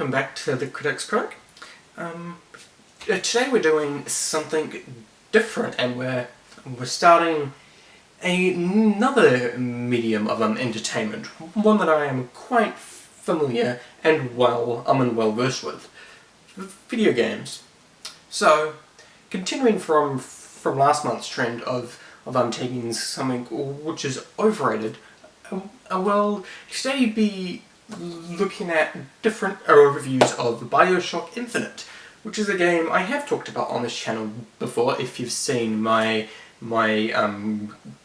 welcome back to the Critic's Critic. Today we're doing something different, and we're starting another medium of entertainment, one that I am quite familiar and well versed with: video games. So, continuing from last month's trend of taking something which is overrated, I will today be looking at different reviews of Bioshock Infinite, which is a game I have talked about on this channel before if you've seen my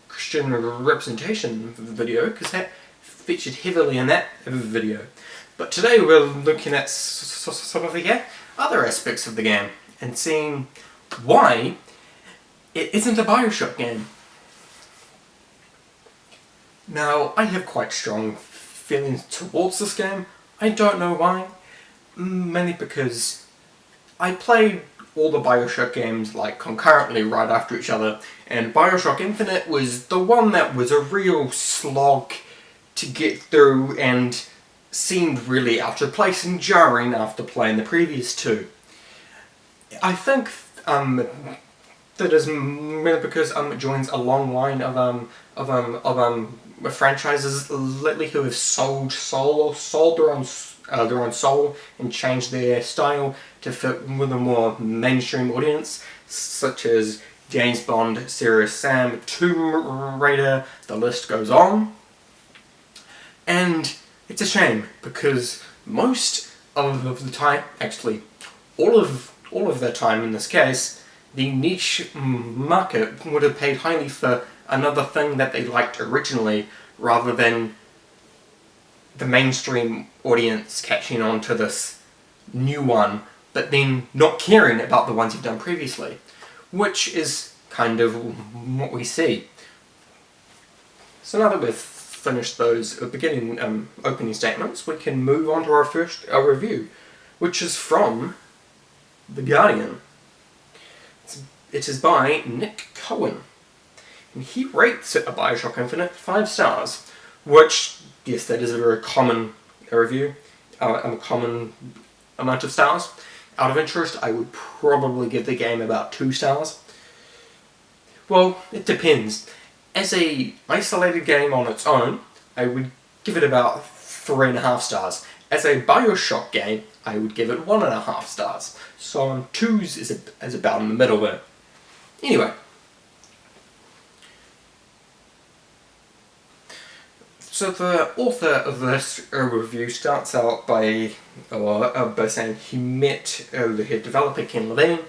Christian representation video, because that featured heavily in that video. But today we're looking at some of the other aspects of the game and seeing why it isn't a Bioshock game. Now, I have quite strong feelings towards this game. I don't know why. Mainly because I played all the Bioshock games like concurrently right after each other, and Bioshock Infinite was the one that was a real slog to get through and seemed really out of place and jarring after playing the previous two. I think that is mainly because it joins a long line of franchises lately who have sold their own soul and changed their style to fit with a more mainstream audience, such as James Bond, Serious Sam, Tomb Raider, the list goes on. And it's a shame, because most of the time, actually all of the time in this case, the niche market would have paid highly for another thing that they liked originally, rather than the mainstream audience catching on to this new one, but then not caring about the ones you've done previously, which is kind of what we see. So now that we've finished those opening statements, we can move on to our first review, which is from The Guardian. It is by Nick Cohen, and he rates it, a Bioshock Infinite, 5 stars, which, yes, that is a very common review, a common amount of stars. Out of interest, I would probably give the game about 2 stars. Well, it depends. As a isolated game on its own, I would give it about 3.5 stars. As a Bioshock game, I would give it 1.5 stars. So 2s is about in the middle there. Anyway. So the author of this review starts out by saying he met the head developer, Ken Levine,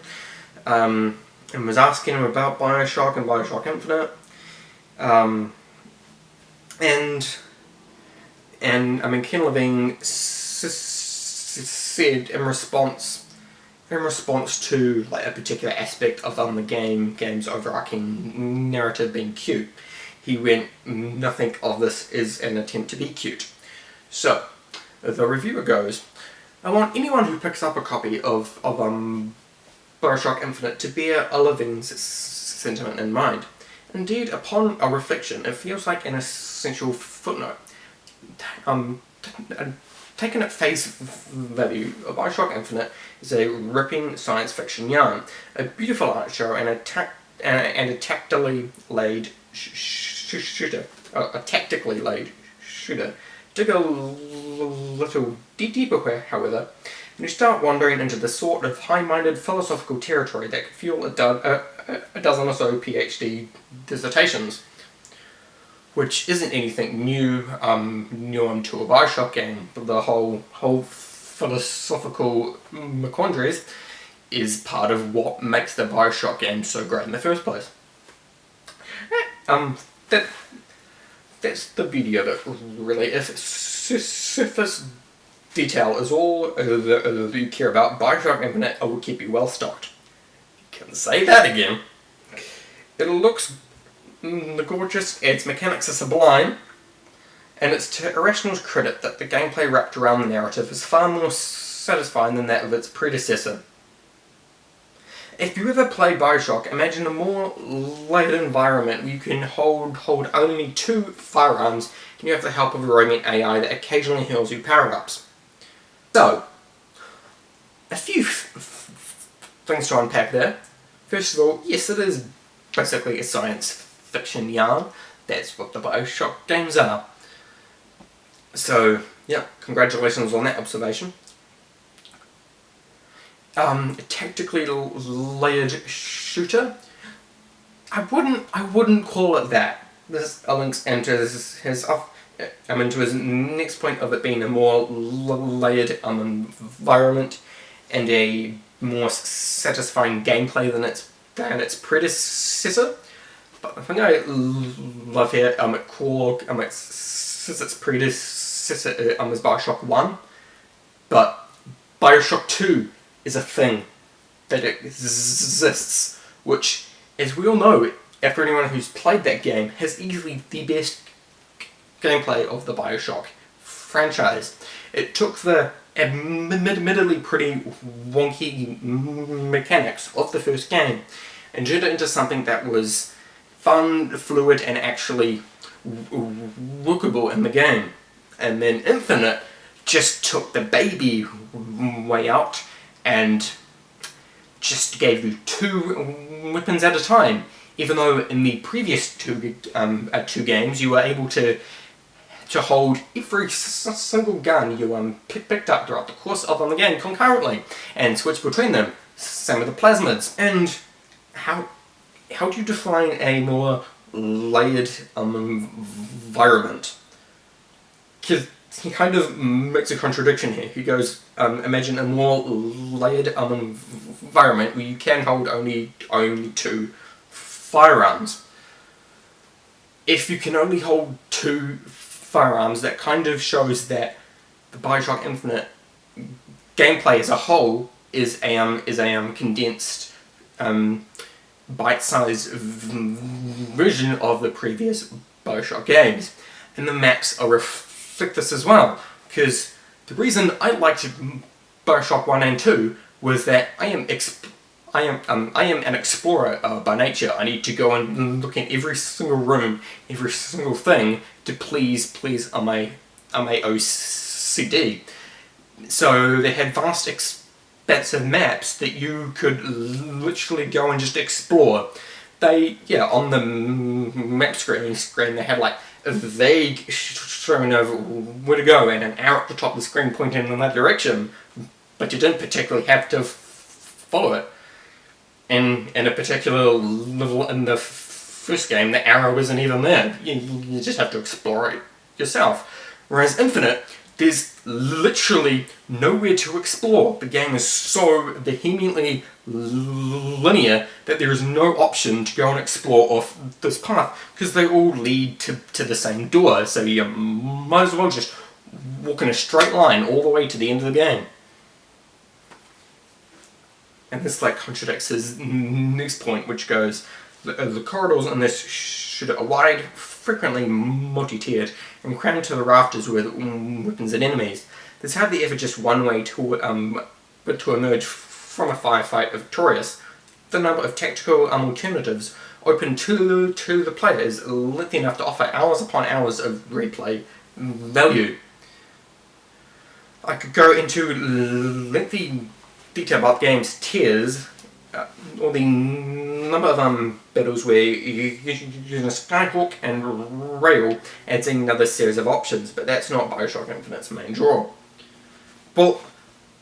and was asking him about Bioshock and Bioshock Infinite. And I mean, Ken Levine said in response to like a particular aspect of the game's overarching narrative being cute, he went, "Nothing of this is an attempt to be cute." So, the reviewer goes, "I want anyone who picks up a copy of Bioshock Infinite to bear Levine's sentiment in mind. Indeed, upon a reflection, it feels like an essential footnote. Taken at face value, Bioshock Infinite is a ripping science fiction yarn, a beautiful art show, and a tactically laid shooter. Dig a little deeper, however, and you start wandering into the sort of high-minded philosophical territory that could fuel a dozen or so PhD dissertations, which isn't anything new onto a Bioshock game. But the whole philosophical quandaries is part of what makes the Bioshock game so great in the first place." That's the beauty of it, really. If surface detail is all that you care about, Bioshock Infinite will keep you well stocked. You can say that again. It looks gorgeous, its mechanics are sublime, and it's to Irrational's credit that the gameplay wrapped around the narrative is far more satisfying than that of its predecessor. If you ever played Bioshock, imagine a more layered environment where you can hold only 2 firearms, and you have the help of a roaming AI that occasionally heals you power-ups. So, a few things to unpack there. First of all, yes, it is basically a science fiction yarn. That's what the Bioshock games are. So, yeah, congratulations on that observation. A tactically layered shooter. I wouldn't call it that. This links into his next point of it being a more layered environment and a more satisfying gameplay than its predecessor. But the thing I love here, its predecessor is Bioshock 1, but Bioshock 2 is a thing that exists, which, as we all know, after anyone who's played that game, has easily the best gameplay of the Bioshock franchise. It took the admittedly pretty wonky mechanics of the first game and turned it into something that was fun, fluid, and actually workable in the game. And then Infinite just took the baby way out and just gave you 2 weapons at a time, even though in the previous two games you were able to hold every single gun you picked up throughout the course of the game concurrently and switch between them. Same with the plasmids. And how do you define a more layered environment? Because he kind of makes a contradiction here. He goes, imagine a more layered environment where you can hold only 2 firearms. If you can only hold 2 firearms, that kind of shows that the Bioshock Infinite gameplay as a whole is a condensed, bite-sized version of the previous Bioshock games, and the maps reflect this as well. Because the reason I liked Bioshock 1 and 2 was that I am an explorer by nature. I need to go and look in every single room, every single thing to please my OCD. So they had vast expansive maps that you could literally go and just explore. On the map screen they had like a vague showing of where to go and an arrow at the top of the screen pointing in that direction, but you didn't particularly have to follow it. In a particular level in the first game, the arrow isn't even there. You just have to explore it yourself. Whereas Infinite, there's literally nowhere to explore. The game is so vehemently linear that there is no option to go and explore off this path, because they all lead to the same door, so you might as well just walk in a straight line all the way to the end of the game. And this contradicts his next point, which goes, the corridors in this shooter are wide, frequently multi-tiered, and crammed to the rafters with weapons and enemies. There's hardly ever just one way to emerge from a firefight victorious. The number of tactical alternatives open to the player is lengthy enough to offer hours upon hours of replay value. I could go into lengthy detail about game's tiers, or the number of battles where you use a skyhook and rail adds another series of options, but that's not Bioshock Infinite's main draw. Well,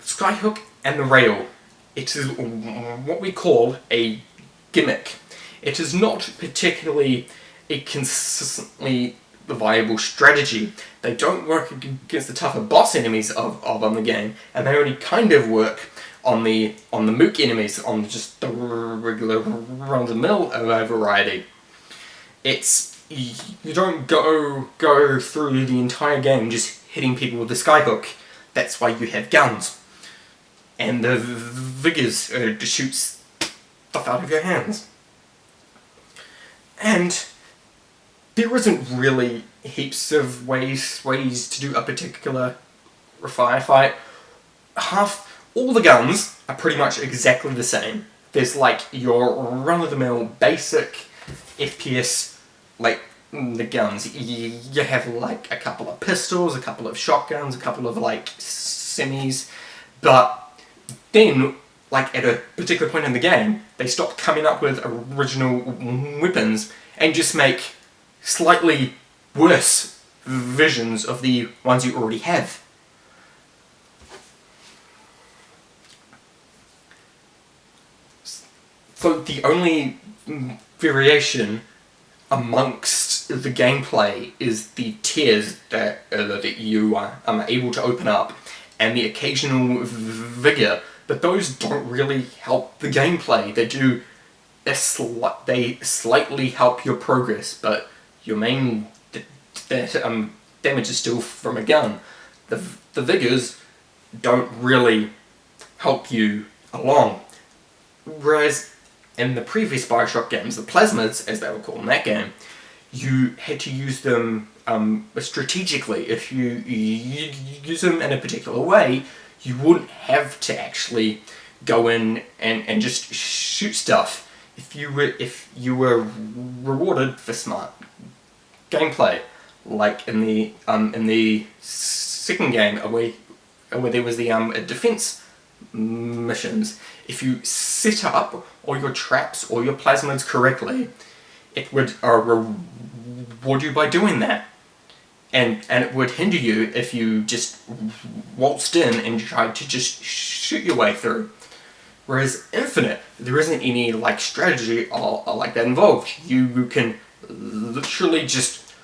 skyhook and the rail, it is what we call a gimmick. It is not particularly a consistently viable strategy. They don't work against the tougher boss enemies of the game, and they only kind of work on the mook enemies, on just the regular run-of-the-mill variety. You don't go through the entire game just hitting people with the skyhook. That's why you have guns. And the vigors to shoot stuff out of your hands. And there isn't really heaps of ways to do a particular firefight. All the guns are pretty much exactly the same. There's your run-of-the-mill basic FPS, the guns. You have a couple of pistols, a couple of shotguns, a couple of semis, but then, like at a particular point in the game, they stop coming up with original weapons and just make slightly worse versions of the ones you already have. So the only variation amongst the gameplay is the tiers that you are able to open up, and the occasional vigor, but those don't really help the gameplay. They do, they slightly help your progress, but your main damage is still from a gun. The vigors don't really help you along. Whereas in the previous Bioshock games, the plasmids, as they were called in that game, you had to use them strategically. If you use them in a particular way, you wouldn't have to actually go in and just shoot stuff. If you were rewarded for smart gameplay, like in the second game, where there was the defense missions, if you set up all your traps or your plasmids correctly, it would reward you by doing that, and it would hinder you if you just waltzed in and tried to just shoot your way through. Whereas Infinite, there isn't any like strategy or like that involved. You can literally just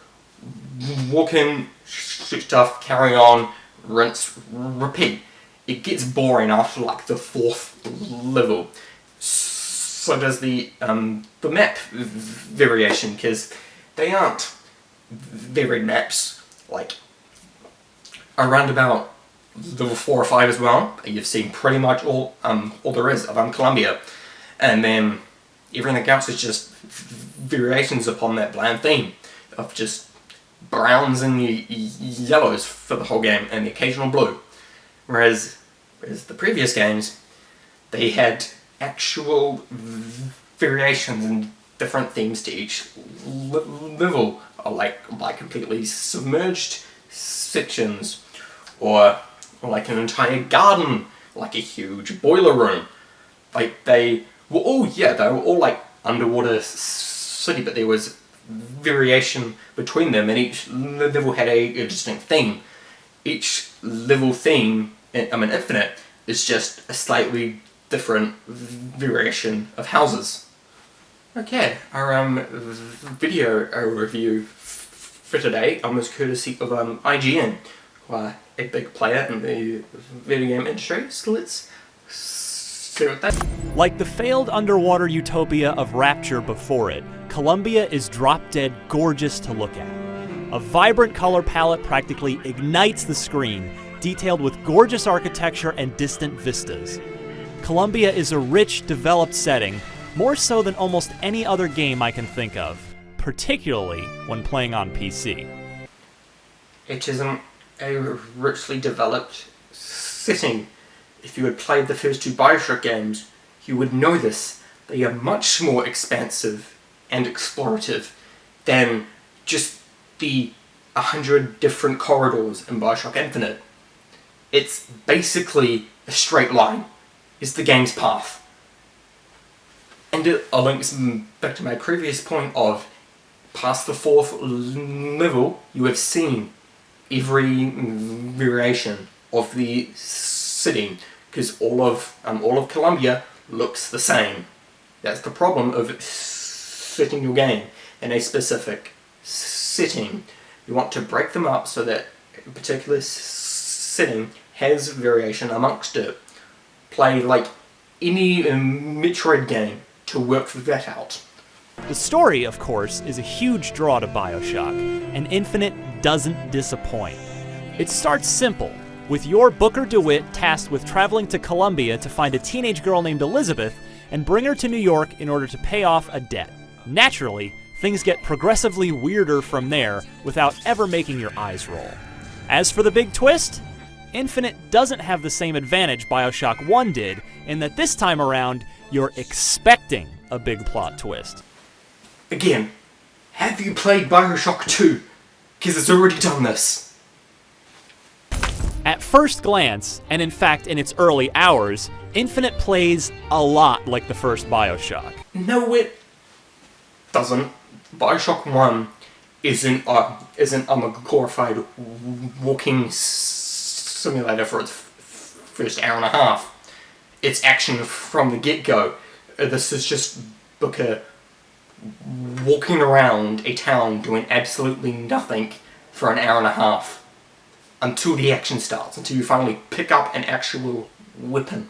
walk in, shoot stuff, carry on, rinse, repeat. It gets boring after like the 4th level. So does the map variation, because they aren't varied maps. Like around about level 4 or 5 as well, you've seen pretty much all there is of Columbia, and then everything else is just variations upon that bland theme of just browns and yellows for the whole game, and the occasional blue. Whereas the previous games, they had actual variations and different themes to each level, or like completely submerged sections, or like an entire garden, like a huge boiler room. Like they were all like underwater city, but there was variation between them, and each level had a distinct theme. Each level theme in Infinite is just a slightly different variation of houses. Okay, our video review for today was courtesy of IGN, who are a big player in the video game industry. So let's see what that. Like the failed underwater utopia of Rapture before it, Columbia is drop-dead gorgeous to look at. A vibrant color palette practically ignites the screen, detailed with gorgeous architecture and distant vistas. Columbia is a rich, developed setting, more so than almost any other game I can think of, particularly when playing on PC. It isn't a richly developed setting. If you had played the first 2 Bioshock games, you would know this. They are much more expansive and explorative than just the 100 different corridors in Bioshock Infinite. It's basically a straight line, is the game's path. And it links back to my previous point of, past the 4th level, you have seen every variation of the city, because all of Columbia looks the same. That's the problem of setting your game in a specific setting. You want to break them up so that a particular setting has variation amongst it. Play like any Metroid game to work that out. The story, of course, is a huge draw to Bioshock, and Infinite doesn't disappoint. It starts simple, with your Booker DeWitt tasked with traveling to Columbia to find a teenage girl named Elizabeth and bring her to New York in order to pay off a debt. Naturally, things get progressively weirder from there without ever making your eyes roll. As for the big twist, Infinite doesn't have the same advantage Bioshock 1 did, in that this time around, you're expecting a big plot twist. Again, have you played Bioshock 2? Because it's already done this. At first glance, and in fact in its early hours, Infinite plays a lot like the first Bioshock. No, it doesn't. Bioshock 1 isn't a glorified walking simulator for its first hour and a half. It's action from the get-go. This is just Booker walking around a town doing absolutely nothing for an hour and a half until the action starts, until you finally pick up an actual weapon.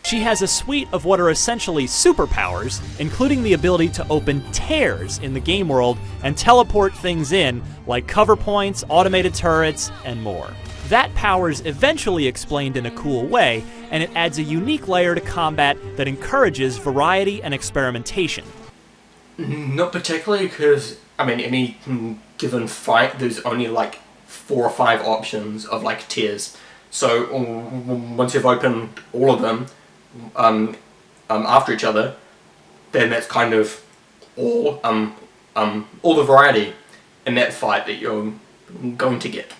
She has a suite of what are essentially superpowers, including the ability to open tears in the game world and teleport things in, like cover points, automated turrets, and more. That power's eventually explained in a cool way, and it adds a unique layer to combat that encourages variety and experimentation. Not particularly, because, any given fight, there's only like 4 or 5 options of like tiers. So once you've opened all of them after each other, then that's kind of all the variety in that fight that you're going to get.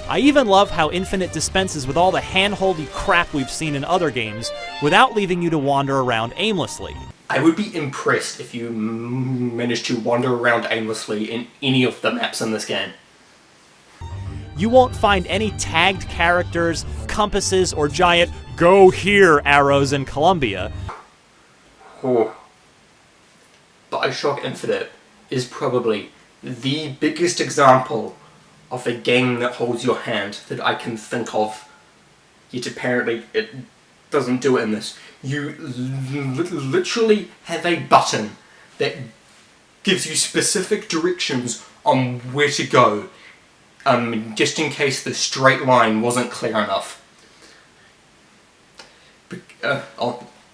I even love how Infinite dispenses with all the hand-holdy crap we've seen in other games without leaving you to wander around aimlessly. I would be impressed if you managed to wander around aimlessly in any of the maps in this game. You won't find any tagged characters, compasses, or giant "go here" arrows in Columbia. Oh. Bioshock Infinite is probably the biggest example of a game that holds your hand that I can think of, yet apparently it doesn't do it in this. You literally have a button that gives you specific directions on where to go, just in case the straight line wasn't clear enough.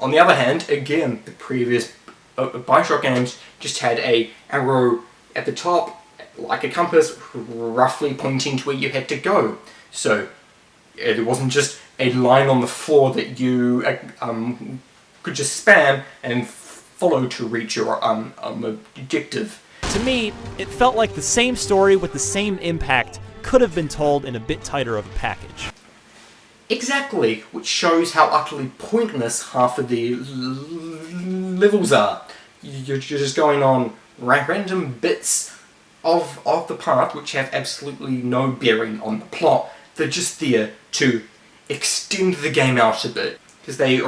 On the other hand, again, the previous Bioshock games just had a arrow at the top, like a compass, roughly pointing to where you had to go. So it wasn't just a line on the floor that you could just spam and follow to reach your objective. To me, it felt like the same story with the same impact could have been told in a bit tighter of a package. Exactly, which shows how utterly pointless half of the levels are. You're just going on random bits of the path which have absolutely no bearing on the plot. They're just there to extend the game out a bit, because they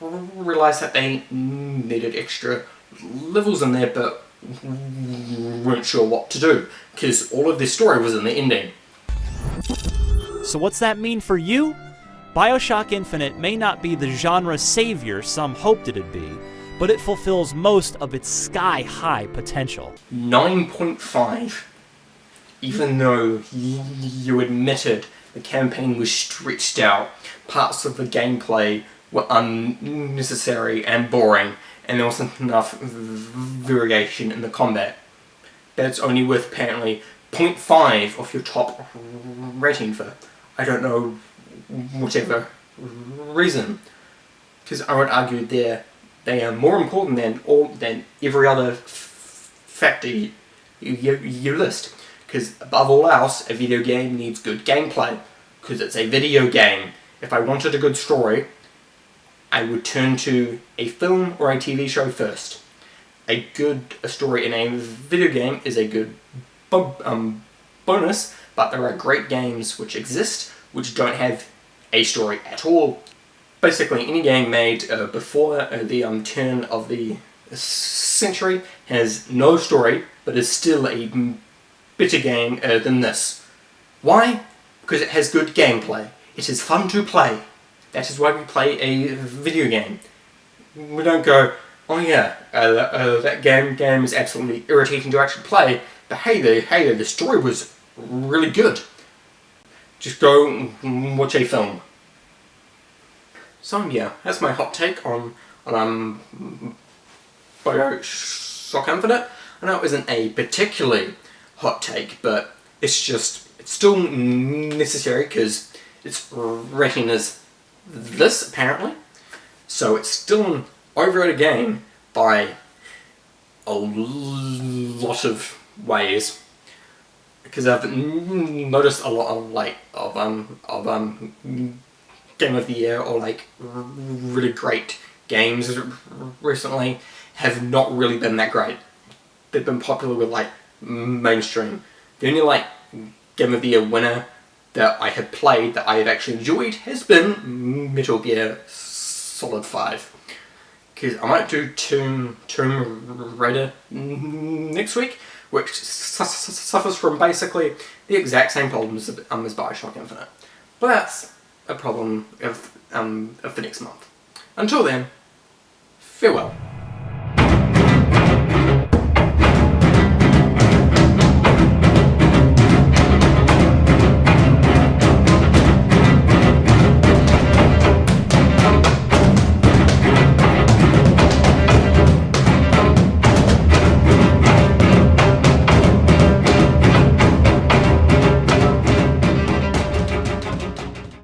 realised that they needed extra levels in there but weren't sure what to do, because all of their story was in the ending. So what's that mean for you? Bioshock Infinite may not be the genre savior some hoped it'd be, but it fulfills most of its sky-high potential. 9.5. Even though you admitted the campaign was stretched out, parts of the gameplay were unnecessary and boring, and there wasn't enough variation in the combat. That's only worth apparently 0.5 of your top rating for, I don't know, whatever reason. Because I would argue they are more important than every other factor you list. Because above all else, a video game needs good gameplay. Because it's a video game. If I wanted a good story, I would turn to a film or a TV show first. A good story in a video game is a good bonus, but there are great games which exist which don't have a story at all. Basically, any game made before the turn of the century has no story, but is still a better game than this. Why? Because it has good gameplay. It is fun to play. That is why we play a video game. We don't go, oh yeah, that game is absolutely irritating to actually play, but hey, the story was really good. Just go watch a film. So yeah, that's my hot take on Bioshock Infinite. I know it isn't a particularly hot take, but it's still necessary because its rating is this, apparently. So it's still an overrated game by a lot of ways. because I've noticed a lot of Game of the Year or like really great games recently have not really been that great. They've been popular with like mainstream. The only like Game of the Year winner that I have played that I have actually enjoyed has been Metal Gear Solid 5. Because I might do Tomb Raider next week, which suffers from basically the exact same problems as Bioshock Infinite. But that's a problem of the next month. Until then, farewell.